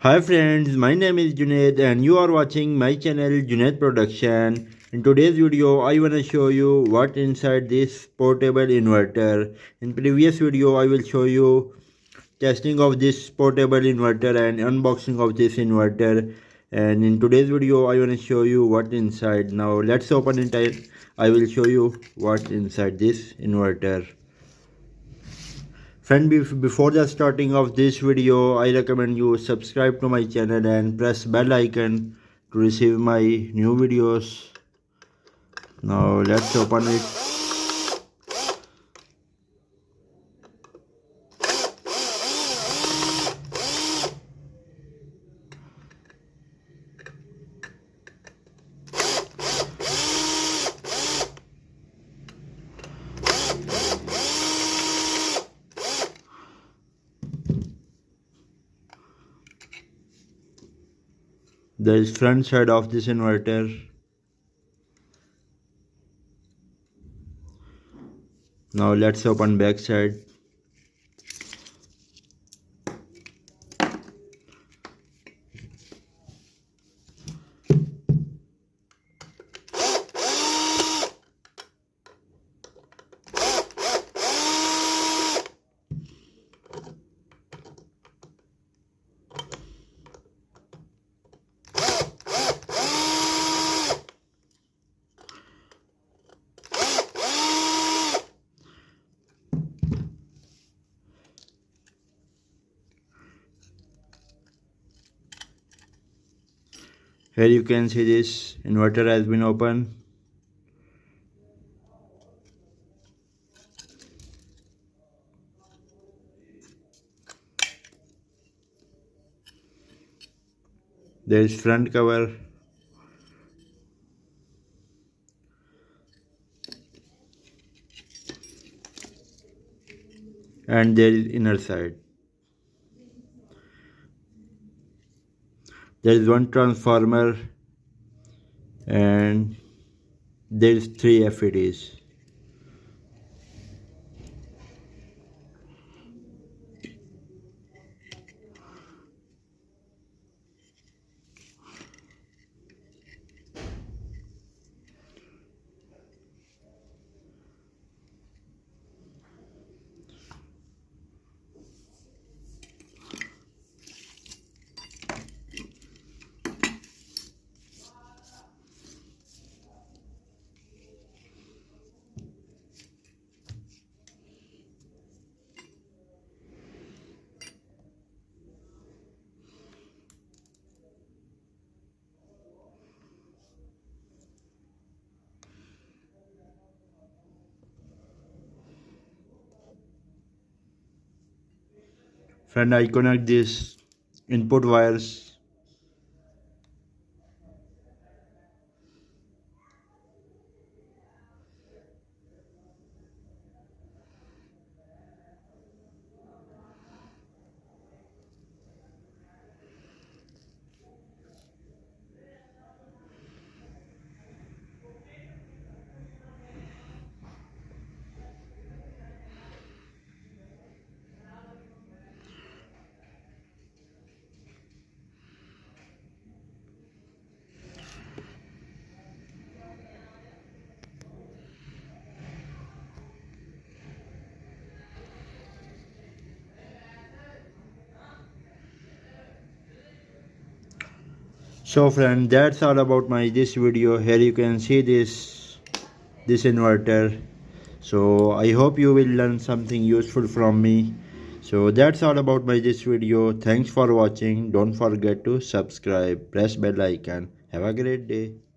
Hi friends, my name is Junaid and you are watching my channel Junaid Production. In today's video, I wanna show you what inside this portable inverter. In previous video, I will show you testing of this portable inverter and unboxing of this inverter. And in today's video, I wanna show you what inside. Now let's open it. I will show you what inside this inverter. Friend, before the starting of this video, I recommend you subscribe to my channel and press bell icon to receive my new videos. Now let's open it. There is front side of this inverter. Now let's open back side. Here you can see this inverter has been opened. There is front cover. And there is inner side. There is one transformer and there is 3 FETs. Friend, I connect this input wires. So friend, that's all about my this video. Here you can see this inverter. So I hope you will learn something useful from me. So that's all about my this video. Thanks for watching. Don't forget to subscribe, press bell icon. Have a great day.